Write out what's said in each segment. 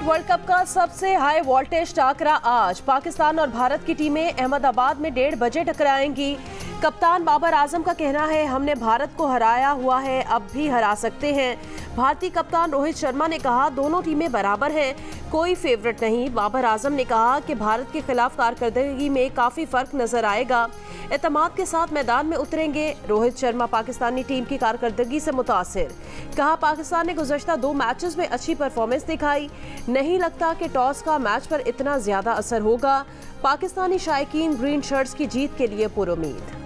Cricket world cup का सबसे high voltage टाकरा आज पाकिस्तान और भारत की टीमें अहमदाबाद में 1:30 बजे टकराएंगी। कप्तान बाबर आजम का कहना है, हमने भारत को हराया हुआ है, अब भी हरा सकते हैं। भारतीय कप्तान रोहित शर्मा ने कहा, दोनों टीमें बराबर हैं, कोई फेवरेट नहीं। बाबर आजम ने कहा कि भारत के खिलाफ कारकर्दगी में काफी फर्क नजर आएगा, एतमाद के साथ मैदान में उतरेंगे। रोहित शर्मा पाकिस्तानी टीम की कारकर्दगी से मुतासिर, कहा पाकिस्तान ने गुज़श्ता 2 मैचेस में अच्छी परफॉर्मेंस दिखाई, नहीं लगता कि टॉस का मैच पर इतना ज्यादा असर होगा। पाकिस्तानी शायकीन ग्रीन शर्ट्स की जीत के लिए पुरुमीद।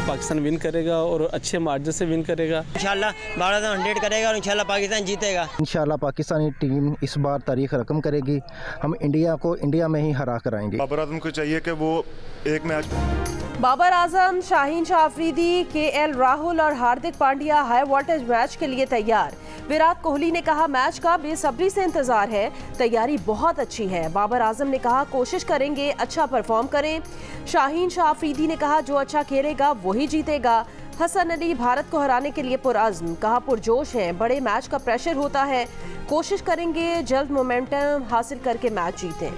पाकिस्तान विन करेगा और अच्छे मार्जिन से विन करेगा। इंशाल्लाह भारत 100 करेगा और इंशाल्लाह पाकिस्तान जीतेगा। इंशाल्लाह पाकिस्तानी टीम इस बार तारीख रकम करेगी, हम इंडिया को इंडिया में ही हरा कर आएंगे। बाबर आजम को चाहिए कि वो एक मैच। बाबर आजम, शाहीन शाह अफरीदी, केएल राहुल और Hardik Pandya high voltage match के लिए तैयार। विराट कोहली ने कहा, मैच का बेसब्री से इंतजार है, तैयारी बहुत अच्छी है। बाबर आजम ने कहा, कोशिश करेंगे अच्छा परफॉर्म करें। शाहीन शाह अफरीदी ने कहा, जो अच्छा खेलेगा वही जीतेगा। हसन अली, भारत को हराने के लिए पुरअज़्म, कहा पुरजोश हैं, बड़े मैच का प्रेशर होता है, कोशिश करेंगे जल्द मोमेंटम हासिल करके मैच जीतें।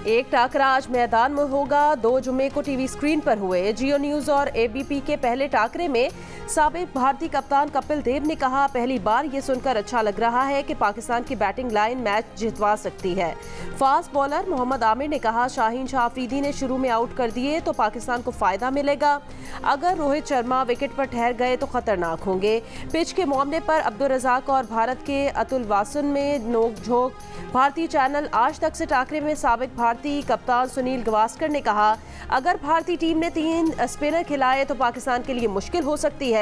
एक टाकरा आज मैदान में होगा। 2 जुमे को टीवी स्क्रीन पर हुए जियो न्यूज और एबीपी के पहले टाकरे में साबिक भारतीय कप्तान कपिल देव ने कहा, पहली बार ये सुनकर अच्छा लग रहा है कि पाकिस्तान की बैटिंग लाइन मैच जितवा सकती है। फास्ट बॉलर मोहम्मद आमिर ने कहा, शाहीन शाह अफरीदी ने शुरू में आउट कर दिए तो पाकिस्तान को फायदा मिलेगा, अगर रोहित शर्मा विकेट पर ठहर गए तो खतरनाक होंगे। पिच के मामले पर अब्दुल रज़ाक और भारत के अतुल वासन में नोक-झोंक। भारतीय चैनल आज तक से टाकरे में साबिक भारतीय कप्तान सुनील गावस्कर ने कहा, अगर भारतीय टीम ने 3 स्पिनर खिलाए तो पाकिस्तान के लिए मुश्किल हो सकती है।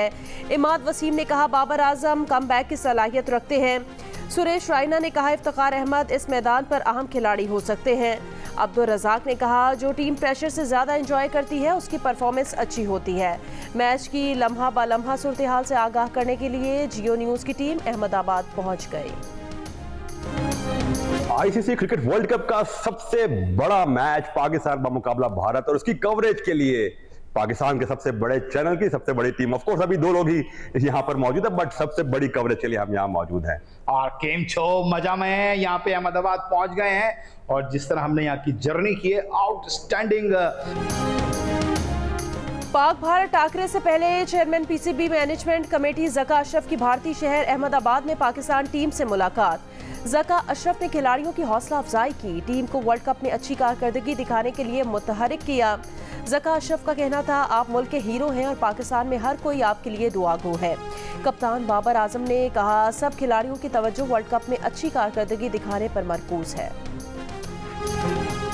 इमाद वसीम ने कहा, बाबर आजम कमबैक की सलाहियत रखते हैं। सुरेश रायना ने कहा, इफ्तिखार अहमद इस मैदान पर अहम खिलाड़ी हो सकते हैं। अब्दुल रज़ाक ने कहा, जो टीम प्रेशर से ज़्यादा एंजॉय करती है उसकी परफॉर्मेंस अच्छी होती है। मैच की लम्हा ब लम्हा सूरत हाल से आगाह करने के लिए जियो न्यूज़ की टीम अहमदाबाद पहुंच गई। आईसीसी क्रिकेट वर्ल्ड कप का सबसे बड़ा मैच पाकिस्तान का मुकाबला भारत, और उसकी कवरेज के लिए पाकिस्तान के सबसे बड़े चैनल की सबसे बड़ी टीम, ऑफ कोर्स अभी 2 लोग ही यहाँ पर मौजूद है, बट सबसे बड़ी कवरेज के लिए हम यहाँ मौजूद हैं। और केम छो मजा में है, यहाँ पे अहमदाबाद पहुंच गए हैं और जिस तरह हमने यहाँ की जर्नी की है, आउटस्टैंडिंग। पाक भारत टाकरे से पहले chairman PCB management committee Zaka Ashraf की भारतीय शहर अहमदाबाद में पाकिस्तान टीम से मुलाकात। ज़का अशरफ ने खिलाड़ियों की हौसला अफजाई की, टीम को वर्ल्ड कप में अच्छी कारकर्दगी दिखाने के लिए मुतहरिक किया। ज़का अशरफ का कहना था, आप मुल्क के हीरो हैं और पाकिस्तान में हर कोई आपके लिए दुआगो है। कप्तान बाबर आजम ने कहा, सब खिलाड़ियों की तवज्जो वर्ल्ड कप में अच्छी कारकर्दगी दिखाने पर मरकूज है।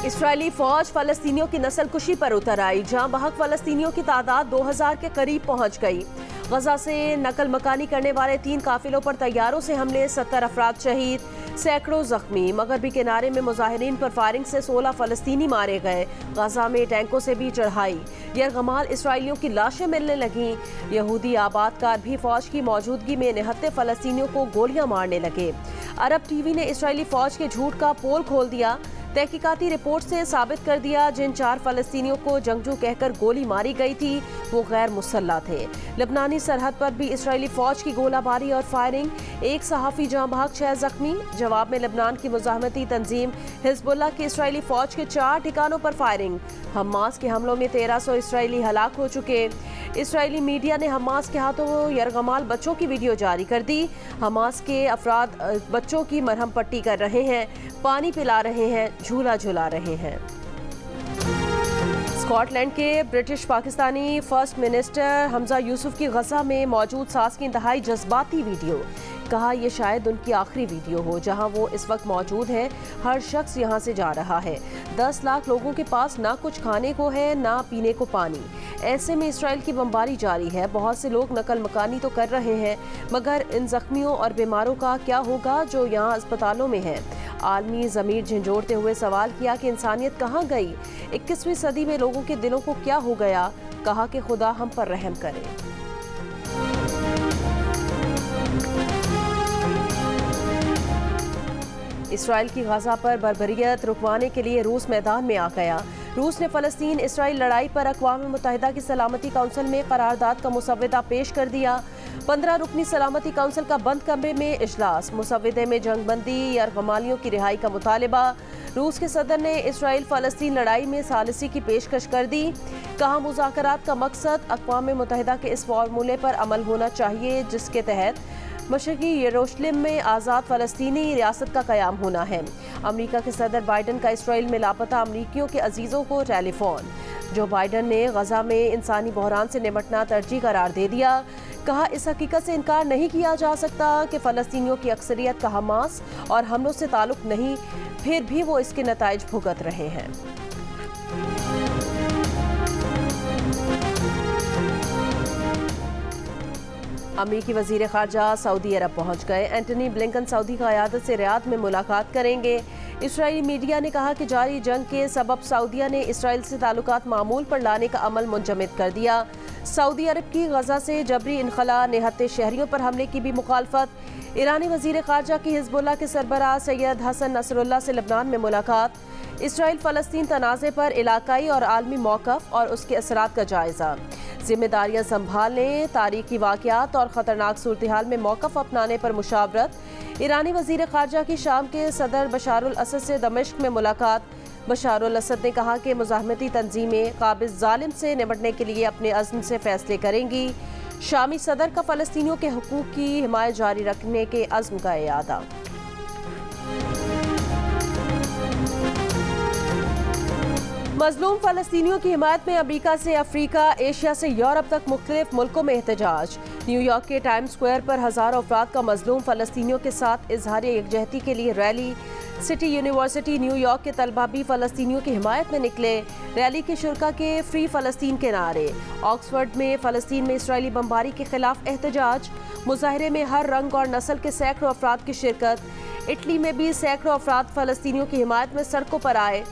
इस्राएली फौज फलस्तीनियों की नस्लकुशी पर उतर आई, जहां बहक फलस्तीनियों की तादाद 2000 के करीब पहुंच गई। गजा से नकल मकानी करने वाले 3 काफिलों पर तैयारों से हमले, 70 अफराद शहीद, सैकड़ों जख्मी। मगरबी किनारे में मुजाहिरीन पर फायरिंग से 16 फलस्तीनी मारे गए। गजा में टैंकों से भी चढ़ाई, यरगमाल इसराइलियों की लाशें मिलने लगीं। यहूदी आबादकार भी फौज की मौजूदगी में निहत्ते फलस्तीनियों को गोलियां मारने लगे। अरब टीवी ने इसराइली फौज के झूठ का पोल खोल दिया, तहकीकाती रिपोर्ट से साबित कर दिया, जिन 4 फलस्तीनियों को जंगजू कहकर गोली मारी गई थी वो गैर मुसल्लह थे। लेबनानी सरहद पर भी इसराइली फौज की गोलाबारी और फायरिंग, 1 सहाफ़ी जाँ बहक, 6 जख्मी। जवाब में लेबनान की मुजाहमती तंजीम हिजबुल्लाह की इसराइली फौज के 4 ठिकानों पर फायरिंग। हमास के हमलों में 1300 इसराइली हलाक हो चुके। इसराइली मीडिया ने हमास के हाथों यरगमाल बच्चों की वीडियो जारी कर दी। हमास के अफराद बच्चों की मरहम पट्टी कर रहे हैं, पानी पिला रहे हैं, झूला झुला रहे हैं। स्कॉटलैंड के British Pakistani first minister Hamza Yusuf की गजा में मौजूद सास की इंतहाई जज्बाती वीडियो, कहा यह शायद उनकी आखिरी वीडियो हो जहां वो इस वक्त मौजूद है। हर शख्स यहां से जा रहा है। 10 लाख लोगों के पास ना कुछ खाने को है ना पीने को पानी। ऐसे में इसराइल की बमबारी जारी है। बहुत से लोग नकल मकानी तो कर रहे हैं, मगर इन जख्मियों और बीमारों का क्या होगा जो यहाँ अस्पतालों में हैं। आलमी ज़मीर झंझोड़ते हुए सवाल किया कि इंसानियत कहाँ गई? 21वीं सदी में लोगों के दिलों को क्या हो गया? कहा कि खुदा हम पर रहम करे। इसराइल की गाजा पर बर्बरियत रुकवाने के लिए रूस मैदान में आ गया। रूस ने फ़लस्तीन इसराइल लड़ाई पर अक़वाम मुत्तहिदा की सलामती काउंसिल में करारदाद का मुसव्वदा पेश कर दिया। 15 रुकनी सलामती काउंसिल का बंद कमरे में इजलास, मुसव्वदे में जंगबंदी या गमालियों की रिहाई का मुतालबा। रूस के सदर ने इसराइल फ़लस्तीन लड़ाई में सालिसी की पेशकश कर दी। कहा मुज़ाकरात का मकसद अक़वाम मुत्तहिदा के इस फार्मूले पर अमल होना चाहिए जिसके तहत मशरक़ी यरूशलेम में आज़ाद फ़लस्तीनी रियासत का क़याम होना है। अमरीका के सदर बाइडन का इसराइल में लापता अमरीकियों के अजीज़ों को टेलीफोन। जो बाइडन ने गज़ा में इंसानी बहरान से निपटना तरजीह करार दे दिया। कहा इस हकीकत से इनकार नहीं किया जा सकता कि फ़लस्तीनियों की अक्सरियत का हमास और हमलों से ताल्लुक़ नहीं, फिर भी वो इसके नताइज भुगत रहे हैं। अमरीकी वज़ीर ख़ारजा सऊदी अरब पहुँच गए। एंटनी ब्लिंकन सऊदी क़यादत से रियाद में मुलाकात करेंगे। इसराइली मीडिया ने कहा कि जारी जंग के सबब सऊदीया ने इसराइल से ताल्लुकात मामूल पर लाने का अमल मुंजमद कर दिया। सऊदी अरब की गज़ा से जबरी इनखला निहत्ते शहरियों पर हमले की भी मुखालफत। ईरानी वज़ीर ख़ारजा की हिज़्बुल्लाह के सरबराह सैयद हसन नसरुल्लाह से लबनान में मुलाकात। इसराइल फ़लस्तीन तनाज़े पर इलाकाई और आलमी मौक़िफ़ और उसके असरात का जायज़ा। जिम्मेदारियां संभालने, तारीखी वाक़यात और ख़तरनाक सूरत हाल में मौक़िफ़ अपनाने पर मुशावरत। ईरानी वज़ीर ख़ारजा की शाम के सदर बशारुल असद से दमिश्क में मुलाकात। बशारुल असद ने कहा कि मुज़ाहमती तंजीमें क़ाबिज़ ज़ालिम से निपटने के लिए अपने अज़्म से फ़ैसले करेंगी। शामी सदर का फ़लस्तीनियों के हकूक़ की हिमायत जारी रखने के अज़्म का इयादा। मज़लूम फ़लस्तीनियों की हिमायत में अमरीका से अफ्रीका, एशिया से यूरोप तक मुख्तलिफ मुल्कों में एहतजाज। न्यूयॉर्क के टाइम स्क्वायर पर हज़ारों अफराद का मज़लूम फ़लस्तीनियों के साथ इजहार यकजहती के लिए रैली। सिटी यूनिवर्सिटी न्यूयॉर्क के तलबा भी फ़लस्तीनियों की हिमायत में निकले। रैली के शुरका के फ्री फ़लस्तीन के नारे। ऑक्सफर्ड में फ़लस्तीन में इसराइली बमबारी के खिलाफ एहतजाज। मुजाहरे में हर रंग और नस्ल के सैकड़ों अफराद की शिरकत। इटली में भी सैकड़ों अफराद फ़लस्तीनियों की हिमायत में सड़कों पर आए।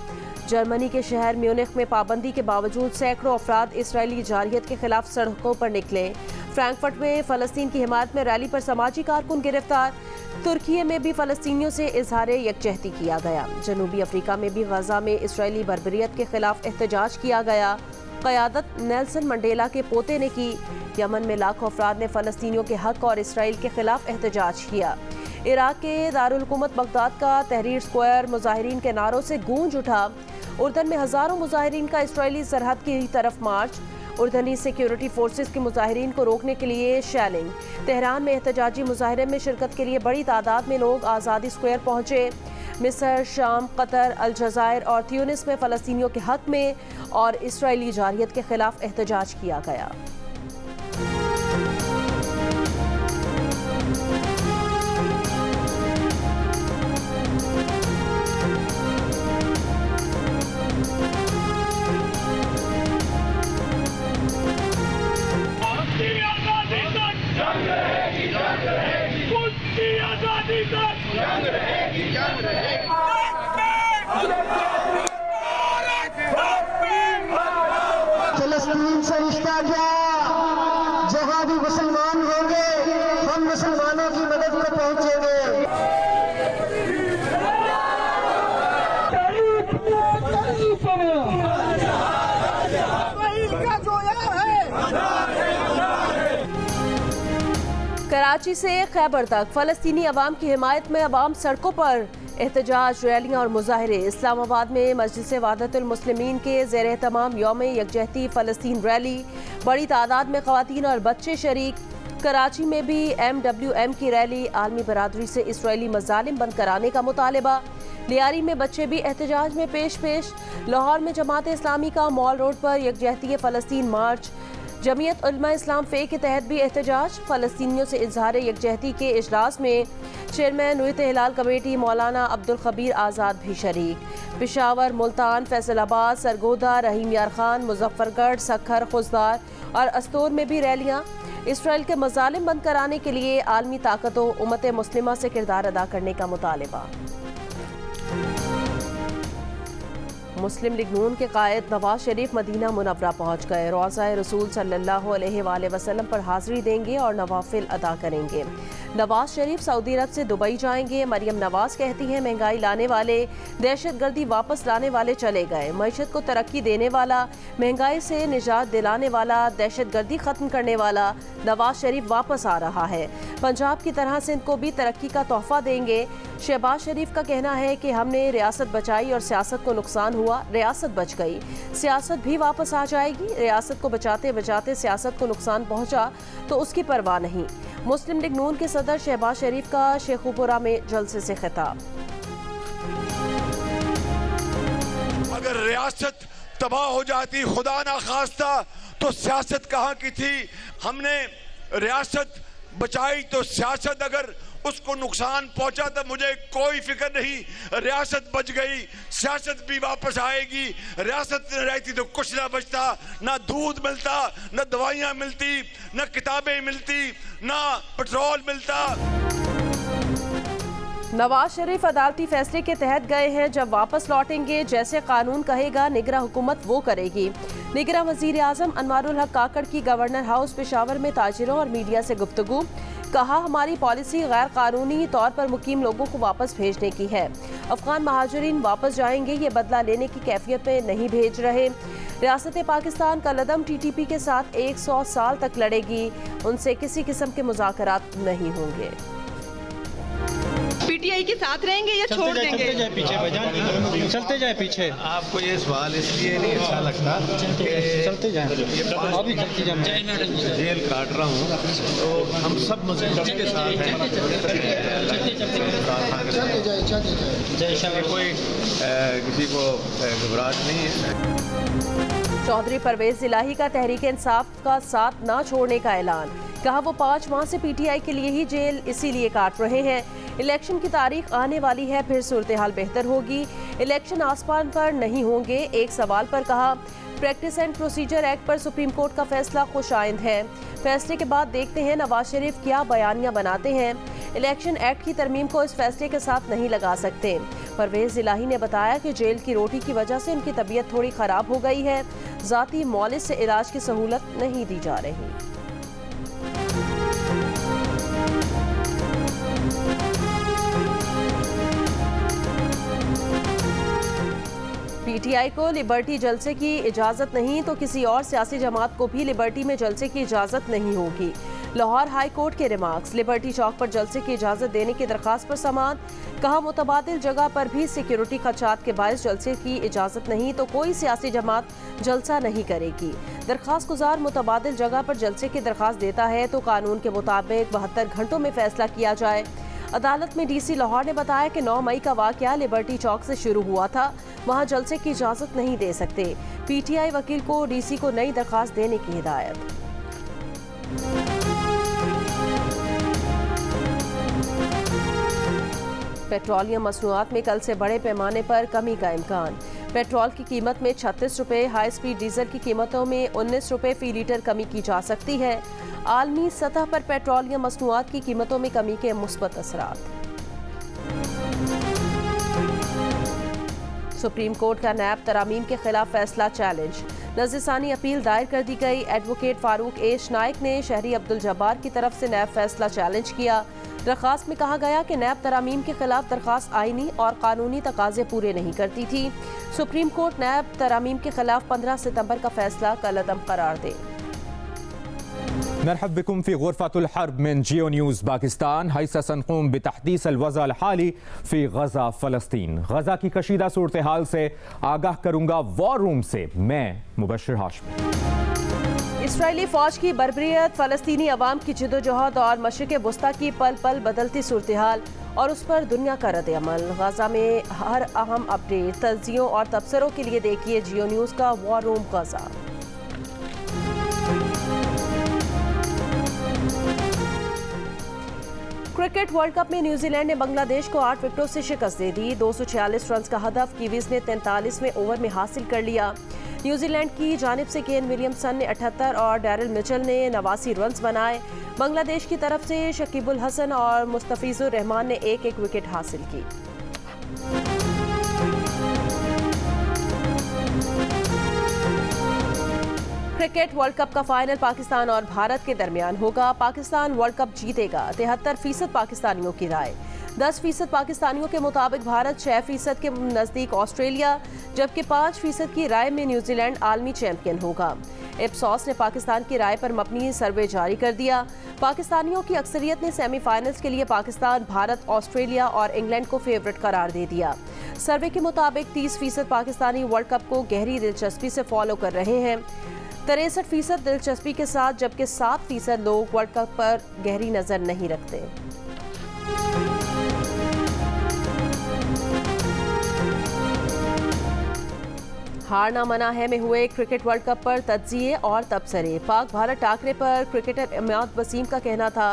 जर्मनी के शहर म्यूनिख में पाबंदी के बावजूद सैकड़ों अफराद इसराइली जारहियत के खिलाफ सड़कों पर निकले। फ्रैंकफर्ट में फ़लस्तीन की हिमायत में रैली पर समाजी कारकुन गिरफ्तार। तुर्की में भी फ़लस्तीनियों से इजहार यकजहती किया गया। जनूबी अफ्रीका में भी गज़ा में इसराइली बर्बरियत के खिलाफ एहतजाज किया गया। क़यादत नेल्सन मंडेला के पोते ने की। यमन में लाखों अफराद ने फ़लस्तीनियों के हक और इसराइल के खिलाफ एहतजाज किया। इराक के दारुल हुकूमत बगदाद का तहरीर स्क्वायर मुजाहिरीन के नारों से गूंज उठा। उर्दन में हज़ारों मुजाहिरीन का इसराइली सरहद की तरफ मार्च। उर्दनी सिक्योरिटी फोर्सेस के मुजाहिरीन को रोकने के लिए शैलिंग। तेहरान में एहतजाजी मुजाहरे में शिरकत के लिए बड़ी तादाद में लोग आज़ादी स्क्वायर पहुँचे। मिस्र, शाम, कतर, अलजायर और ट्यूनिस में फ़लस्तीनियों के हक में और इसराइली जारहियत के खिलाफ एहतजाज किया गया। फ़लस्तीन से रिश्ता क्या? जहाँ भी मुसलमान होंगे हम मुसलमानों की मदद में पहुँचेंगे। कराची से खैबर तक फ़लस्तीनी अवाम की हिमायत में अवाम सड़कों पर। एहतजाज, रैलियाँ और मुजाहरे। इस्लामाबाद में मजलिस वहदतुल मुस्लिमीन के ज़ेर एहतमाम यौम यकजहती फ़लस्तीन रैली। बड़ी तादाद में ख़वातीन और बच्चे शरीक। कराची में भी MWM की रैली। आलमी बरादरी से इसराइली मज़ालिम बंद कराने का मुतालबा। लियारी में बच्चे भी एहतजाज में पेश। लाहौर में जमात इस्लामी का मॉल रोड पर यकजहती फ़लस्तीन मार्च। जमीयत उलमा इस्लाम फ़े के तहत भी एहतजाज। फ़लस्तीनियों से इजहार यकजहती के इजलास में चेयरमैन नुयत हिलाल कमेटी मौलाना अब्दुल खबीर आज़ाद भी शरीक। पेशावर, मुल्तान, फैसलाबाद, सरगोदा, रहीम यार खान, मुजफ्फरगढ़, सखर, खुजदार और अस्तोर में भी रैलियाँ। इसराइल के मज़ालिम बंद कराने के लिए आलमी ताकतों उम्मत मुस्लिमा से किरदार अदा करने का मुतालबा। मुस्लिम लीग नून के कायद नवाज शरीफ मदीना मुनव्वरा पहुंच गए। रोज़ा रसूल सल्लल्लाहु अलैहि वसल्लम पर हाजिरी देंगे और नवाफिल अदा करेंगे। नवाज शरीफ सऊदी अरब से दुबई जाएंगे। मरियम नवाज कहती हैं महंगाई लाने वाले, दहशतगर्दी वापस लाने वाले चले गए। मईशत को तरक्की देने वाला, महंगाई से निजात दिलाने वाला, दहशतगर्दी खत्म करने वाला नवाज शरीफ वापस आ रहा है। पंजाब की तरह सिंध को भी तरक्की का तोहफा देंगे। शहबाज शरीफ का कहना है कि हमने रियासत बचाई और सियासत को नुकसान हुआ, रियासत बच गई, सियासत भी वापस आ जाएगी। रियासत को बचाते बचाते सियासत को नुकसान पहुंचा तो उसकी परवाह नहीं। मुस्लिम लीग नून के सदर शहबाज शरीफ का शेखुपुरा में जलसे से खिताब। अगर रियासत तबाह हो जाती, खुदा ना खास्ता, तो सियासत कहाँ की थी। हमने रियासत बचाई तो सियासत अगर उसको नुकसान पहुंचा तो मुझे कोई फिक्र नहीं। रियासत बच गई, सियासत भी वापस आएगी। रियासत न रहती तो कुछ ना बचता, ना दूध मिलता, ना दवाइयां मिलती, ना किताबें मिलती, ना पेट्रोल मिलता। नवाज शरीफ अदालती फैसले के तहत गए हैं, जब वापस लौटेंगे जैसे कानून कहेगा निगरां हुकूमत वो करेगी। निगरां वजीर आजम अनवारुल हक काकड़ की गवर्नर हाउस पेशावर में ताजिरों और मीडिया से गुफ्तगू। कहा हमारी पॉलिसी गैर कानूनी तौर पर मुकीम लोगों को वापस भेजने की है। अफगान महाजरीन वापस जाएंगे, ये बदला लेने की कैफियत में नहीं भेज रहे। रियासत पाकिस्तान का लदम TTP के साथ 100 साल तक लड़ेगी, उनसे किसी किस्म के मुज़ाकरात नहीं होंगे। PTI के साथ रहेंगे या छोड़ देंगे? चलते जाए पीछे, चलते जाए पीछे। आपको ये सवाल इसलिए नहीं अच्छा लगता कि चलते जाए, अभी चलते जाए, जेल काट रहा हूँ तो हम सब मुस्लिम के साथ हैं। कोई किसी को घबराहट नहीं है। चौधरी परवेज इलाही का तहरीक इंसाफ का साथ न छोड़ने का ऐलान। कहा वो 5 माह से PTI के लिए ही जेल इसीलिए काट रहे हैं। इलेक्शन की तारीख आने वाली है, फिर सूरत हाल बेहतर होगी। इलेक्शन आसमान पर नहीं होंगे। एक सवाल पर कहा प्रैक्टिस एंड प्रोसीजर एक्ट पर सुप्रीम कोर्ट का फैसला खुशाइंद है। फैसले के बाद देखते हैं नवाज शरीफ क्या बयानियां बनाते हैं। इलेक्शन एक्ट की तरमीम को इस फैसले के साथ नहीं लगा सकते। परवेज इलाही ने बताया कि जेल की रोटी की वजह से उनकी तबीयत थोड़ी ख़राब हो गई है। ज़ाती मौलिद से इलाज की सहूलत नहीं दी जा रही। PTI को लिबर्टी जलसे की इजाज़त नहीं तो किसी और सियासी जमात को भी लिबर्टी में जलसे की इजाज़त नहीं होगी। लाहौर हाई कोर्ट के रिमार्क्स। लिबर्टी चौक पर जलसे की इजाज़त देने की दरख्वास्त पर समाअत। कहा मुतबादिल जगह पर भी सिक्योरिटी खदशात के बायस जलसे की इजाज़त नहीं तो कोई सियासी जमात जलसा नहीं करेगी। दरख्वास्त गुजार मुतबादिल जगह पर जलसे की दरख्वास्त देता है तो कानून के मुताबिक 72 घंटों में फैसला किया जाए। अदालत में DC लाहौर ने बताया कि 9 मई का वाक़या लिबर्टी चौक से शुरू हुआ था, वहां जलसे की इजाज़त नहीं दे सकते। PTI वकील को DC को नई दरख्वास्त देने की हिदायत। पेट्रोलियम मसनूआत में कल से बड़े पैमाने पर कमी का इम्कान। पेट्रोल की कीमत में 36 रुपये, हाई स्पीड डीजल की कीमतों में 19 रुपये फ़ी लीटर कमी की जा सकती है। आलमी सतह पर पेट्रोलियम मसनूआत की कीमतों में कमी के मुस्बत असरात। सुप्रीम कोर्ट का नैब तरामीम के खिलाफ फैसला चैलेंज। नज़रसानी अपील दायर कर दी गई। एडवोकेट फारूक एश नाइक ने शहरी अब्दुल जब्बार की तरफ से नैब फैसला चैलेंज किया। दरख्वास्त में कहा गया कि नैब तरामीम के खिलाफ दरख्वास्त आईनी और कानूनी तकाजे पूरे नहीं करती थी। सुप्रीम कोर्ट नैब तरामीम के खिलाफ 15 सितंबर का फैसला कलअदम करार दे। नरहब बिकुम फी गुरफतुल हर्ब में जियो न्यूज़ पाकिस्तान। हैसा सनक़ूम बितहदीस अल-वज़अ अल-हाली फी गज़ा फ़लस्तीन। गज़ा की कशीदा सूरत हाल से आगाह करूंगा वॉर रूम से मैं मुबश्शिर हाशमी। इसराइली फ़ौज की बर्बरियत, फ़लस्तीनी अवाम की जिद्दोजहद और मशरिक़ वुस्ता की पल पल बदलती सूरत हाल और उस पर दुनिया का रद्द-ए-अमल। गज़ा में हर अहम अपडेट, तज्ज़ियों और तबसरों के लिए देखिए जियो न्यूज़ का वॉर रूम गज़ा। क्रिकेट वर्ल्ड कप में न्यूजीलैंड ने बांग्लादेश को 8 विकेटों से शिकस्त दे दी। 246 रन का हदफ कीवीज ने 43वें ओवर में हासिल कर लिया। न्यूजीलैंड की जानिब से केन विलियमसन ने 78 और डैरिल मिचेल ने 89 रन बनाए। बांग्लादेश की तरफ से शकीबुल हसन और मुस्तफिजुर रहमान ने एक एक विकेट हासिल की। क्रिकेट वर्ल्ड कप का फाइनल पाकिस्तान और भारत के दरमियान होगा। पाकिस्तान वर्ल्ड कप जीतेगा, 73% पाकिस्तानियों की राय। 10% पाकिस्तानियों के मुताबिक भारत, 6% के नज़दीक ऑस्ट्रेलिया, जबकि 5% की राय में न्यूजीलैंड आलमी चैंपियन होगा। इप्सॉस ने पाकिस्तान की राय पर मबनी सर्वे जारी कर दिया। पाकिस्तानियों की अक्सरियत ने सेमीफाइनल्स के लिए पाकिस्तान, भारत, ऑस्ट्रेलिया और इंग्लैंड को फेवरेट करार दे दिया। सर्वे के मुताबिक 30% पाकिस्तानी वर्ल्ड कप को गहरी दिलचस्पी से फॉलो कर रहे हैं, 63% दिलचस्पी के साथ, जबकि 7% लोग वर्ल्ड कप पर गहरी नजर नहीं रखते। हार ना मना है में हुए क्रिकेट वर्ल्ड कप पर तज्जिए और तबसरे। पाक भारत टाकरे पर क्रिकेटर इमाद वसीम का कहना था,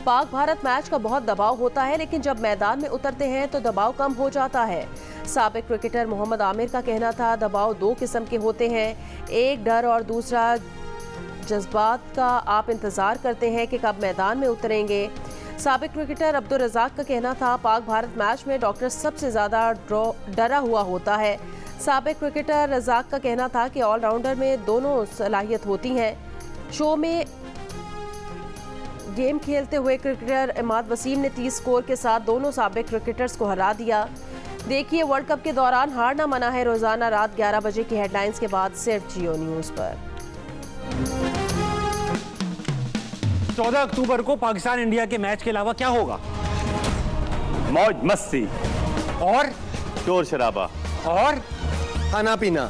पाक भारत मैच का बहुत दबाव होता है, लेकिन जब मैदान में उतरते हैं तो दबाव कम हो जाता है। साबिक क्रिकेटर मोहम्मद आमिर का कहना था, दबाव 2 किस्म के होते हैं, एक डर और दूसरा जज्बात का। आप इंतज़ार करते हैं कि कब मैदान में उतरेंगे। साबिक क्रिकेटर अब्दुल रज़ाक का कहना था, पाक भारत मैच में डॉक्टर सबसे ज़्यादा डरा हुआ होता है। साबिक क्रिकेटर रज़ाक का कहना था कि ऑलराउंडर में दोनों सलाहियत होती हैं। शो में गेम खेलते हुए क्रिकेटर इमाद वसीम ने 30 स्कोर के साथ दोनों साबिक क्रिकेटर्स को हरा दिया। देखिए वर्ल्ड कप के दौरान हार ना मना है रोजाना रात 11 बजे की हेडलाइंस के बाद सिर्फ जियो न्यूज़ पर। 14 अक्टूबर को पाकिस्तान इंडिया के मैच के अलावा क्या होगा? मौज मस्ती और शोर शराबा और खाना पीना।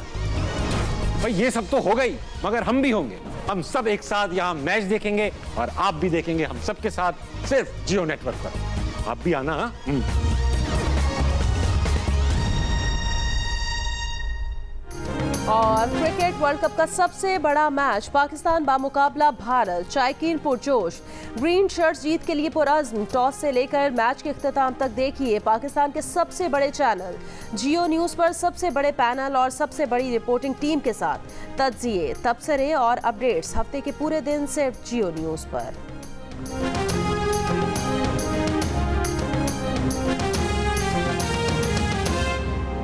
भाई ये सब तो हो गई, मगर हम भी होंगे। हम सब एक साथ यहाँ मैच देखेंगे और आप भी देखेंगे हम सबके साथ सिर्फ जियो नेटवर्क पर। आप भी आना। और क्रिकेट वर्ल्ड कप का सबसे बड़ा मैच पाकिस्तान बामुकाबला भारत, शायकीन पुरजोश, ग्रीन शर्ट्स जीत के लिए पुरअज़्म। टॉस से लेकर मैच के इख्तिताम तक देखिए पाकिस्तान के सबसे बड़े चैनल जियो न्यूज़ पर सबसे बड़े पैनल और सबसे बड़ी रिपोर्टिंग टीम के साथ तज्जिए, तबसरे और अपडेट्स हफ्ते के पूरे दिन सिर्फ जियो न्यूज़ पर।